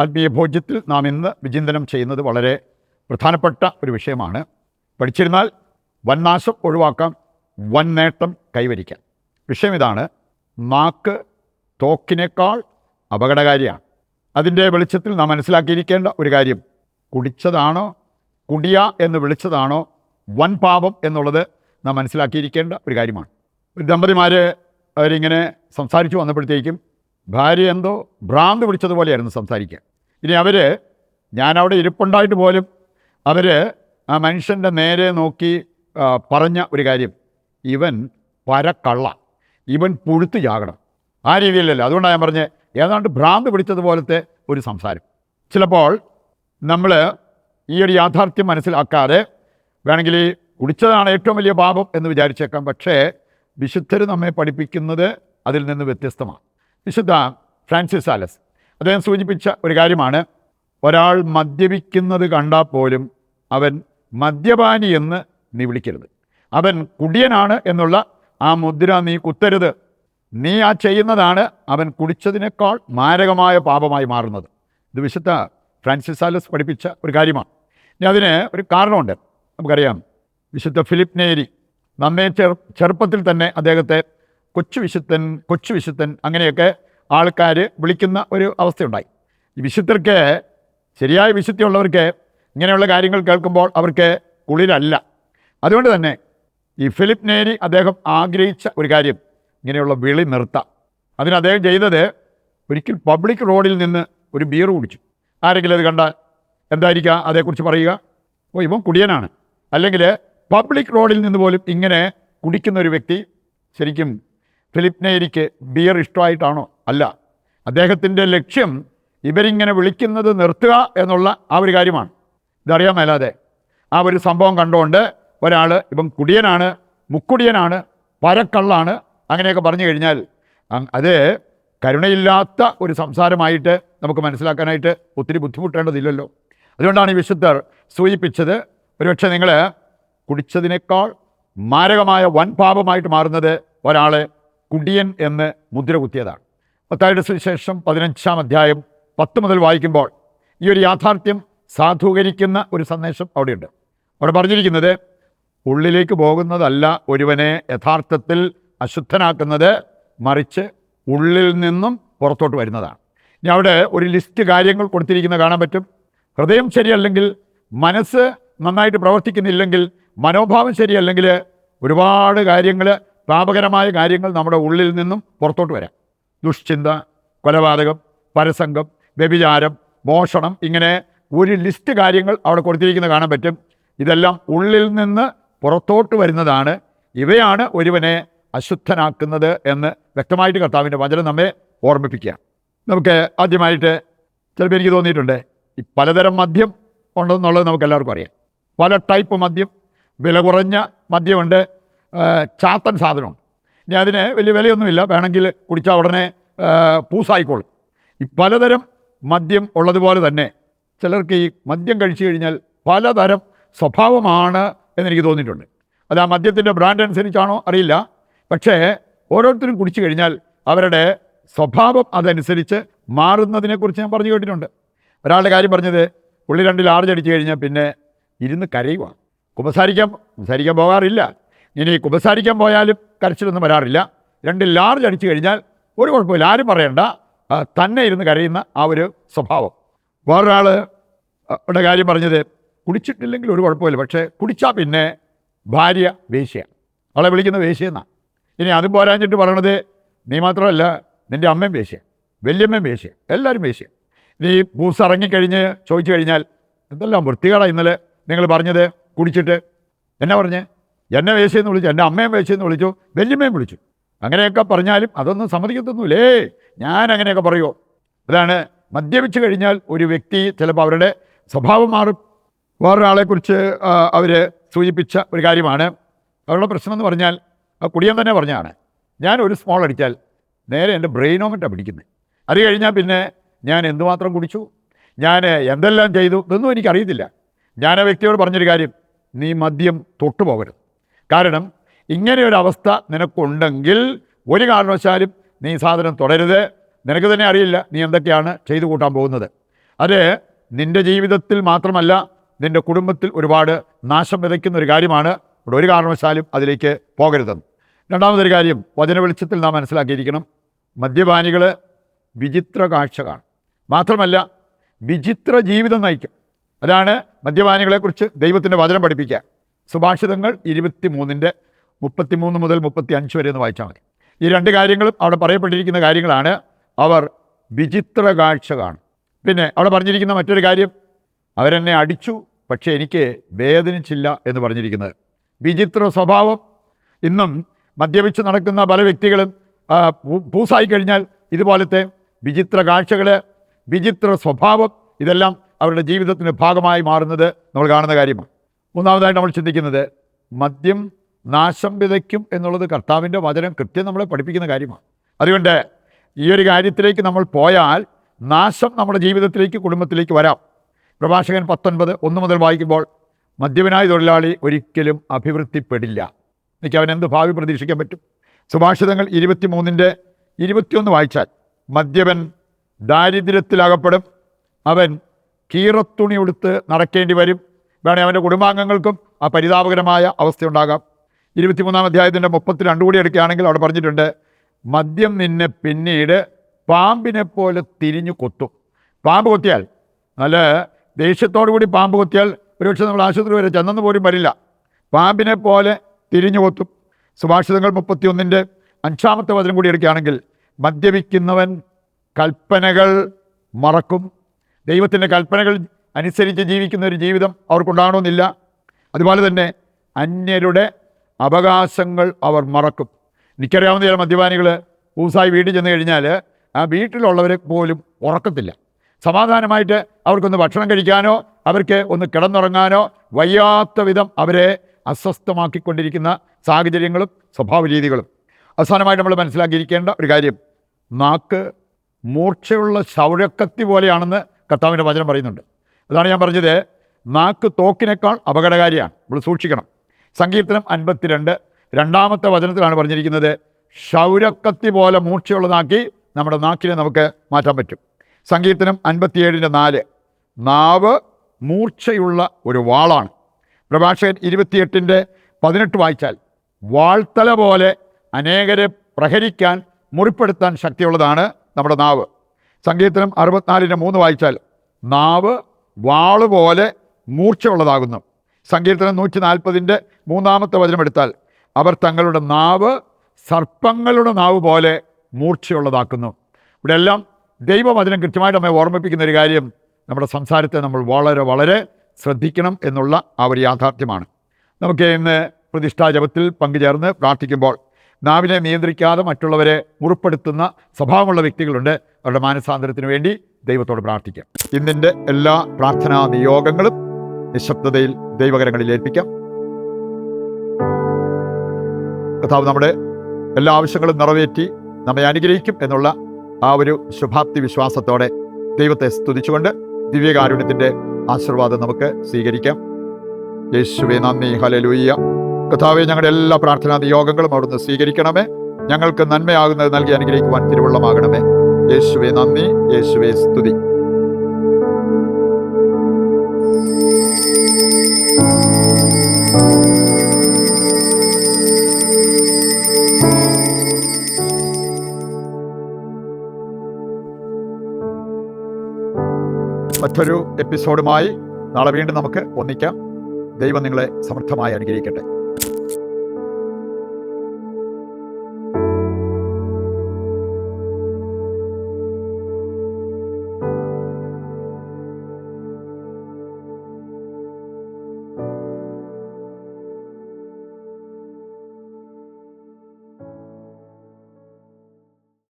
ആത്മീയ ഭോജ്യത്തിൽ നാം ഇന്ന് വിചിന്തനം ചെയ്യുന്നത് വളരെ പ്രധാനപ്പെട്ട ഒരു വിഷയമാണ്. പഠിച്ചിരുന്നാൽ വൻ നാശം ഒഴിവാക്കാം, വൻ നേട്ടം കൈവരിക്കാം. വിഷയം ഇതാണ്: നാക്ക് തോക്കിനേക്കാൾ അപകടകാരിയാണ്. അതിൻ്റെ വെളിച്ചത്തിൽ നാം മനസ്സിലാക്കിയിരിക്കേണ്ട ഒരു കാര്യം, കുടിച്ചതാണോ, കുടിയ എന്ന് വിളിച്ചതാണോ വൻ പാപം എന്നുള്ളത് നാം മനസ്സിലാക്കിയിരിക്കേണ്ട ഒരു കാര്യമാണ്. ഒരു ദമ്പതിമാർ അവരിങ്ങനെ സംസാരിച്ചു വന്നപ്പോഴത്തേക്കും ഭാര്യ എന്തോ ഭ്രാന്ത് പിടിച്ചതുപോലെയായിരുന്നു സംസാരിക്കുക. ഇനി ഞാനവിടെ ഇരിപ്പുണ്ടായിട്ട് പോലും അവർ ആ മനുഷ്യൻ്റെ നേരെ നോക്കി പറഞ്ഞ ഒരു കാര്യം, ഇവൻ പരക്കള്ള, ഇവൻ പുഴുത്തു ചാകണം. ആ രീതിയിലല്ല. അതുകൊണ്ടാണ് ഞാൻ പറഞ്ഞത്, ഏതാണ്ട് ഭ്രാന്ത് പിടിച്ചതുപോലത്തെ ഒരു സംസാരം. ചിലപ്പോൾ നമ്മൾ ഈ ഒരു യാഥാർത്ഥ്യം മനസ്സിലാക്കാതെ വേണമെങ്കിൽ കുടിച്ചതാണ് ഏറ്റവും വലിയ പാപം എന്ന് വിചാരിച്ചേക്കാം. പക്ഷേ വിശുദ്ധർ നമ്മെ പഠിപ്പിക്കുന്നത് അതിൽ നിന്ന് വ്യത്യസ്തമാണ്. വിശുദ്ധ ഫ്രാൻസിസ് സാലസ് അദ്ദേഹം സൂചിപ്പിച്ച ഒരു കാര്യമാണ്, ഒരാൾ മദ്യപിക്കുന്നത് കണ്ടാൽ പോലും അവൻ മദ്യപാനി എന്ന് നീ വിളിക്കരുത്, അവൻ കുടിയനാണ് എന്നുള്ള ആ മുദ്ര നീ കുത്തരുത്. നീ ആ ചെയ്യുന്നതാണ് അവൻ കുടിച്ചതിനേക്കാൾ മാരകമായ പാപമായി മാറുന്നത്. ഇത് വിശുദ്ധ ഫ്രാൻസിസ് സാലസ് പഠിപ്പിച്ച ഒരു കാര്യമാണ്. ഇനി അതിന് ഒരു കാരണമുണ്ട്. നമുക്കറിയാം, വിശുദ്ധ ഫിലിപ്പ് നേരി നമ്മെ ചെറുപ്പത്തിൽ തന്നെ അദ്ദേഹത്തെ കൊച്ചു വിശുദ്ധൻ അങ്ങനെയൊക്കെ ആൾക്കാർ വിളിക്കുന്ന ഒരു അവസ്ഥയുണ്ടായി. ഈ വിശുദ്ധർക്ക്, ശരിയായ വിശുദ്ധിയുള്ളവർക്ക് ഇങ്ങനെയുള്ള കാര്യങ്ങൾ കേൾക്കുമ്പോൾ അവർക്ക് കുളിരല്ല. അതുകൊണ്ട് തന്നെ ഈ ഫിലിപ്പ് നേരി അദ്ദേഹം ആഗ്രഹിച്ച ഒരു കാര്യം, ഇങ്ങനെയുള്ള വിളി നിർത്താം. അതിന് അദ്ദേഹം ചെയ്തത്, ഒരിക്കൽ പബ്ലിക് റോഡിൽ നിന്ന് ഒരു ബിയർ കുടിച്ചു. ആരെങ്കിലും അത് കണ്ടാൽ എന്തായിരിക്കുക അതേക്കുറിച്ച് പറയുക? ഓ, ഇവൻ കുടിയനാണ്. അല്ലെങ്കിൽ പബ്ലിക് റോഡിൽ നിന്ന് പോലും ഇങ്ങനെ കുടിക്കുന്ന ഒരു വ്യക്തി, ശരിക്കും ഫിലിപ്പ് നേരിക്ക് ബിയർ ഇഷ്ടമായിട്ടാണോ? അല്ല. അദ്ദേഹത്തിൻ്റെ ലക്ഷ്യം ഇവരിങ്ങനെ വിളിക്കുന്നത് നിർത്തുക എന്നുള്ള ആ ഒരു കാര്യമാണ്. ഇതറിയാൻ മേലാതെ ആ ഒരു സംഭവം കണ്ടുകൊണ്ട് ഒരാൾ ഇവൻ കുടിയനാണ്, മുക്കുടിയനാണ്, പരക്കള്ളാണ് അങ്ങനെയൊക്കെ പറഞ്ഞു കഴിഞ്ഞാൽ അത് കരുണയില്ലാത്ത ഒരു സംസാരമായിട്ട് നമുക്ക് മനസ്സിലാക്കാനായിട്ട് ഒത്തിരി ബുദ്ധിമുട്ടേണ്ടതില്ലല്ലോ. അതുകൊണ്ടാണ് ഈ വിശുദ്ധർ സൂചിപ്പിച്ചത്, ഒരുപക്ഷെ നിങ്ങൾ കുടിച്ചതിനേക്കാൾ മാരകമായ വൻ പാപമായിട്ട് മാറുന്നത് ഒരാളെ കുടിയൻ എന്ന് മുദ്ര കുത്തിയതാണ്. മത്തായിയുടെ സുവിശേഷം 15-ാം അധ്യായം 10 മുതൽ വായിക്കുമ്പോൾ ഈ ഒരു യാഥാർത്ഥ്യം സാധൂകരിക്കുന്ന ഒരു സന്ദേശം അവിടെയുണ്ട്. അവിടെ പറഞ്ഞിരിക്കുന്നത്, ഉള്ളിലേക്ക് പോകുന്നതല്ല ഒരുവനെ യഥാർത്ഥത്തിൽ അശുദ്ധനാക്കുന്നത്, മറിച്ച് ഉള്ളിൽ നിന്നും പുറത്തോട്ട് വരുന്നതാണ്. ഇനി അവിടെ ഒരു ലിസ്റ്റ് കാര്യങ്ങൾ കൊടുത്തിരിക്കുന്ന കാണാൻ പറ്റും. ഹൃദയം ശരിയല്ലെങ്കിൽ, മനസ്സ് നന്നായിട്ട് പ്രവർത്തിക്കുന്നില്ലെങ്കിൽ, മനോഭാവം ശരിയല്ലെങ്കിൽ ഒരുപാട് കാര്യങ്ങൾ, പാപകരമായ കാര്യങ്ങൾ നമ്മുടെ ഉള്ളിൽ നിന്നും പുറത്തോട്ട് വരാം. ദുഷ്ചിന്ത, കൊലപാതകം, പരസംഗം, വ്യഭിചാരം, മോഷണം, ഇങ്ങനെ ഒരു ലിസ്റ്റ് കാര്യങ്ങൾ അവിടെ കൊടുത്തിരിക്കുന്ന കാണാൻ പറ്റും. ഇതെല്ലാം ഉള്ളിൽ നിന്ന് പുറത്തോട്ട് വരുന്നതാണ്. ഇവയാണ് ഒരുവനെ അശുദ്ധനാക്കുന്നത് എന്ന് വ്യക്തമായിട്ട് കർത്താവിൻ്റെ വചനം നമ്മെ ഓർമ്മിപ്പിക്കുക. നമുക്ക് ആദ്യമായിട്ട് ചിലപ്പോൾ എനിക്ക് തോന്നിയിട്ടുണ്ട്, ഈ പലതരം മദ്യം ഉണ്ടെന്നുള്ളത് നമുക്ക് എല്ലാവർക്കും അറിയാം. പല ടൈപ്പ് മദ്യം, വില കുറഞ്ഞ മദ്യമുണ്ട്, ചാത്തൻ സാധനമുണ്ട്. ഇനി അതിന് വലിയ വിലയൊന്നുമില്ല, വേണമെങ്കിൽ കുടിച്ചാൽ ഉടനെ പൂസായിക്കോളും. ഈ പലതരം മദ്യം ഉള്ളതുപോലെ തന്നെ ചിലർക്ക് ഈ മദ്യം കഴിച്ചു കഴിഞ്ഞാൽ പലതരം സ്വഭാവമാണ് എന്നെനിക്ക് തോന്നിയിട്ടുണ്ട്. അത് ആ മദ്യത്തിൻ്റെ ബ്രാൻഡ് അനുസരിച്ചാണോ അറിയില്ല, പക്ഷേ ഓരോരുത്തരും കുടിച്ചു കഴിഞ്ഞാൽ അവരുടെ സ്വഭാവം അതനുസരിച്ച് മാറുന്നതിനെക്കുറിച്ച് ഞാൻ പറഞ്ഞു കേട്ടിട്ടുണ്ട്. ഒരാളുടെ കാര്യം പറഞ്ഞത്, പുള്ളി 2 ലാർജ് അടിച്ചു കഴിഞ്ഞാൽ പിന്നെ ഇരുന്ന് കരയുക, കുമ്പസാരിക്കാൻ പോകാറില്ല. ഇനി കുമ്പസാരിക്കാൻ പോയാലും കരച്ചിലൊന്നും വരാറില്ല. 2 ലാർജ് അടിച്ചു കഴിഞ്ഞാൽ ഒരു കുഴപ്പമില്ല, ആരും പറയണ്ട, തന്നെ ഇരുന്ന് കരയുന്ന ആ ഒരു സ്വഭാവം. വേറൊരാളുടെ കാര്യം പറഞ്ഞത്, കുടിച്ചിട്ടില്ലെങ്കിൽ ഒരു കുഴപ്പമില്ല, പക്ഷേ കുടിച്ചാൽ പിന്നെ ഭാര്യ വേശ്യ, അവളെ വിളിക്കുന്ന വേശ്യെന്നാണ്. ഇനി അതും പോരാഞ്ഞിട്ട് പറയണത്, നീ മാത്രമല്ല നിൻ്റെ അമ്മയും വേശ്യ, വല്യമ്മയും വേശ്യ, എല്ലാവരും വേശ്യ. നീ പൂസ് ഇറങ്ങിക്കഴിഞ്ഞ് ചോദിച്ചു കഴിഞ്ഞാൽ, എന്തെല്ലാം വൃത്തികേടാണ് ഇന്നലെ നിങ്ങൾ പറഞ്ഞത്, കുടിച്ചിട്ട് എന്നാ പറഞ്ഞേ? എന്നെ വേശ്യെന്ന് വിളിച്ചു, എൻ്റെ അമ്മയും വേശ്യെന്ന് വിളിച്ചു, വല്യമ്മയും വിളിച്ചു. അങ്ങനെയൊക്കെ പറഞ്ഞാലും അതൊന്നും സമ്മതിക്കത്തൊന്നുമില്ലേ, ഞാൻ അങ്ങനെയൊക്കെ പറയുമോ? അതാണ്, മദ്യപിച്ച് കഴിഞ്ഞാൽ ഒരു വ്യക്തി ചിലപ്പോൾ അവരുടെ സ്വഭാവം മാറും. വേറൊരാളെക്കുറിച്ച് അവർ സൂചിപ്പിച്ച ഒരു കാര്യമാണ്, അവരുടെ പ്രശ്നം എന്ന് പറഞ്ഞാൽ, ആ കുടിയൻ തന്നെ പറഞ്ഞാണ്, ഞാൻ ഒരു സ്മോൾ അടിച്ചാൽ നേരെ എൻ്റെ ബ്രെയിനോമെൻ്റാണ് പിടിക്കുന്നത്. അത് കഴിഞ്ഞാൽ പിന്നെ ഞാൻ എന്തുമാത്രം കുടിച്ചു, ഞാൻ എന്തെല്ലാം ചെയ്തു, ഇതൊന്നും എനിക്കറിയത്തില്ല. ഞാൻ ആ വ്യക്തിയോട് പറഞ്ഞൊരു കാര്യം, നീ മദ്യം തൊട്ടു പോകരുത്. കാരണം ഇങ്ങനെയൊരവസ്ഥ നിനക്കുണ്ടെങ്കിൽ ഒരു കാരണവശാലും നീ സാധനം തുടരുത്. നിനക്ക് തന്നെ അറിയില്ല നീ എന്തൊക്കെയാണ് ചെയ്തു കൂട്ടാൻ പോകുന്നത്. അത് നിൻ്റെ ജീവിതത്തിൽ മാത്രമല്ല, നിൻ്റെ കുടുംബത്തിൽ ഒരുപാട് നാശം വിതയ്ക്കുന്ന ഒരു കാര്യമാണ്. ഇവിടെ ഒരു കാരണവശാലും അതിലേക്ക് പോകരുതെന്ന്. രണ്ടാമതൊരു കാര്യം വചന വെളിച്ചത്തിൽ നാം മനസ്സിലാക്കിയിരിക്കണം. മദ്യപാനികൾ വിചിത്ര കാഴ്ച കാണും, മാത്രമല്ല വിചിത്ര ജീവിതം നയിക്കും. അതാണ് മദ്യപാനികളെക്കുറിച്ച് ദൈവത്തിൻ്റെ വചനം പഠിപ്പിക്കുക. സുഭാഷിതങ്ങൾ 23:33 മുതൽ 35 വരെ എന്ന് വായിച്ചാൽ മതി. ഈ രണ്ട് കാര്യങ്ങളും അവിടെ പറയപ്പെട്ടിരിക്കുന്ന കാര്യങ്ങളാണ്. അവർ വിചിത്ര കാഴ്ച കാണും. പിന്നെ അവിടെ പറഞ്ഞിരിക്കുന്ന മറ്റൊരു കാര്യം, അവരെന്നെ അടിച്ചു പക്ഷേ എനിക്ക് വേദനിച്ചില്ല എന്ന് പറഞ്ഞിരിക്കുന്നത്. വിചിത്ര സ്വഭാവം. ഇന്നും മദ്യപിച്ച് നടക്കുന്ന പല വ്യക്തികളും പൂസായി കഴിഞ്ഞാൽ ഇതുപോലത്തെ വിചിത്ര കാഴ്ചകൾ, വിചിത്ര സ്വഭാവം, ഇതെല്ലാം അവരുടെ ജീവിതത്തിൻ്റെ ഭാഗമായി മാറുന്നത് നമ്മൾ കാണുന്ന കാര്യമാണ്. മൂന്നാമതായിട്ട് നമ്മൾ ചിന്തിക്കുന്നത്, മദ്യം നാശം വിതയ്ക്കും എന്നുള്ളത് കർത്താവിൻ്റെ വചനം കൃത്യം നമ്മളെ പഠിപ്പിക്കുന്ന കാര്യമാണ്. അതുകൊണ്ട് ഈ ഒരു കാര്യത്തിലേക്ക് നമ്മൾ പോയാൽ നാശം നമ്മുടെ ജീവിതത്തിലേക്ക്, കുടുംബത്തിലേക്ക് വരാം. പ്രഭാഷകൻ 19:1 മുതൽ വായിക്കുമ്പോൾ, മദ്യപനായ തൊഴിലാളി ഒരിക്കലും അഭിവൃദ്ധിപ്പെടില്ല. എനിക്ക് അവൻ എന്ത് ഭാവി പ്രതീക്ഷിക്കാൻ പറ്റും? സുഭാഷിതങ്ങൾ 23:21 വായിച്ചാൽ, മദ്യപൻ ദാരിദ്ര്യത്തിലകപ്പെടും, അവൻ കീറത്തുണി ഉടുത്ത് നടക്കേണ്ടി വരും. വേണേൽ അവൻ്റെ കുടുംബാംഗങ്ങൾക്കും ആ പരിതാപകരമായ അവസ്ഥയുണ്ടാകാം. 23-ാം അധ്യായത്തിൻ്റെ 32 കൂടി എടുക്കുകയാണെങ്കിൽ അവിടെ പറഞ്ഞിട്ടുണ്ട്, മദ്യം നിന്നെ പിന്നീട് പാമ്പിനെ പോലെ തിരിഞ്ഞു കൊത്തും. പാമ്പ് കൊത്തിയാൽ, നല്ല ദേഷ്യത്തോടു കൂടി പാമ്പ് കൊത്തിയാൽ ഒരുപക്ഷെ നമ്മൾ ആശുപത്രി വരെ ചെന്നെന്ന് പോലും വരില്ല. പാമ്പിനെ പോലെ തിരിഞ്ഞു കൊത്തും. സുഭാഷിതങ്ങൾ 31:5 വചനം കൂടി എടുക്കുകയാണെങ്കിൽ, മദ്യപിക്കുന്നവൻ കൽപ്പനകൾ മറക്കും. ദൈവത്തിൻ്റെ കൽപ്പനകൾ അനുസരിച്ച് ജീവിക്കുന്ന ഒരു ജീവിതം അവർക്കുണ്ടാകണമെന്നില്ല. അതുപോലെ തന്നെ അന്യരുടെ അവകാശങ്ങൾ അവർ മറക്കും. എനിക്കറിയാവുന്ന ചില മദ്യപാനികൾ പൂസായി വീട്ടിൽ ചെന്ന് കഴിഞ്ഞാൽ ആ വീട്ടിലുള്ളവരെ പോലും ഉറക്കത്തില്ല. സമാധാനമായിട്ട് അവർക്കൊന്ന് ഭക്ഷണം കഴിക്കാനോ അവർക്ക് ഒന്ന് കിടന്നുറങ്ങാനോ വയ്യാത്ത വിധം അവരെ അസ്വസ്ഥമാക്കിക്കൊണ്ടിരിക്കുന്ന സാഹചര്യങ്ങളും സ്വഭാവ രീതികളും. അവസാനമായിട്ട് നമ്മൾ മനസ്സിലാക്കിയിരിക്കേണ്ട ഒരു കാര്യം, നാക്ക് മൂർച്ചയുള്ള ശൗര്യക്കത്തി പോലെയാണെന്ന് കർത്താവിൻ്റെ വചനം പറയുന്നുണ്ട്. അതാണ് ഞാൻ പറഞ്ഞത്, നാക്ക് തോക്കിനേക്കാൾ അപകടകാരിയാണ്. നമ്മൾ സൂക്ഷിക്കണം. സങ്കീർത്തനം 52:2 വചനത്തിലാണ് പറഞ്ഞിരിക്കുന്നത്, ശൗര്യക്കത്തി പോലെ മൂർച്ചയുള്ളതാക്കി നമ്മുടെ നാക്കിനെ നമുക്ക് മാറ്റാൻ പറ്റും. സങ്കീർത്തനം 57:4, നാവ് മൂർച്ചയുള്ള ഒരു വാളാണ്. പ്രഭാഷകൻ 28:18 വായിച്ചാൽ, വാൾത്തല പോലെ അനേകരെ പ്രഹരിക്കാൻ, മുറിപ്പെടുത്താൻ ശക്തിയുള്ളതാണ് നമ്മുടെ നാവ്. സങ്കീർത്തനം 64:3 വായിച്ചാൽ, നാവ് വാള് പോലെ മൂർച്ചയുള്ളതാകുന്നു. സങ്കീർത്തനം 140:3 വചനം എടുത്താൽ, അവർ തങ്ങളുടെ നാവ് സർപ്പങ്ങളുടെ നാവ് പോലെ മൂർച്ചയുള്ളതാക്കുന്നു. ഇവിടെ എല്ലാം ദൈവവചനം കൃത്യമായിട്ട് നമ്മെ ഓർമ്മിപ്പിക്കുന്ന ഒരു കാര്യം, നമ്മുടെ സംസാരത്തെ നമ്മൾ വളരെ വളരെ ശ്രദ്ധിക്കണം എന്നുള്ള ആ ഒരു യാഥാർത്ഥ്യമാണ്. നമുക്ക് ഇന്ന് പ്രതിഷ്ഠാ ജപത്തിൽ പങ്കുചേർന്ന് പ്രാർത്ഥിക്കുമ്പോൾ നാവിനെ നിയന്ത്രിക്കാതെ മറ്റുള്ളവരെ മുറിപ്പെടുത്തുന്ന സ്വഭാവമുള്ള വ്യക്തികളുണ്ട്. അവരുടെ മാനസാന്തരത്തിന് വേണ്ടി ദൈവത്തോട് പ്രാർത്ഥിക്കാം. ഇന്നിൻ്റെ എല്ലാ പ്രാർത്ഥനാ നിയോഗങ്ങളും നിശബ്ദതയിൽ ദൈവകരങ്ങളിൽ ഏൽപ്പിക്കാം. കർത്താവ് നമ്മുടെ എല്ലാ ആവശ്യങ്ങളും നിറവേറ്റി നമ്മെ അനുഗ്രഹിക്കും എന്നുള്ള ആ ഒരു ശുഭാപ്തി വിശ്വാസത്തോടെ ദൈവത്തെ സ്തുതിച്ചുകൊണ്ട് ദിവ്യകാരുണ്യത്തിൻ്റെ ആശീർവാദം നമുക്ക് സ്വീകരിക്കാം. യേശുവേ നന്ദി, ഹല്ലേലൂയ. കർത്താവേ, ഞങ്ങളുടെ എല്ലാ പ്രാർത്ഥനാ നിയോഗങ്ങളും അവിടുന്ന് സ്വീകരിക്കണമേ. ഞങ്ങൾക്ക് നന്മയാകുന്നത് നൽകി അനുഗ്രഹിക്കുവാൻ തിരുവുള്ളമാകണമേ. യേശുവേ നന്ദി, യേശുവേ സ്തുതി. മറ്റൊരു എപ്പിസോഡുമായി നാളെ വീണ്ടും നമുക്ക് ഒന്നിക്കാം. ദൈവം നിങ്ങളെ സമൃദ്ധമായി അനുഗ്രഹിക്കട്ടെ.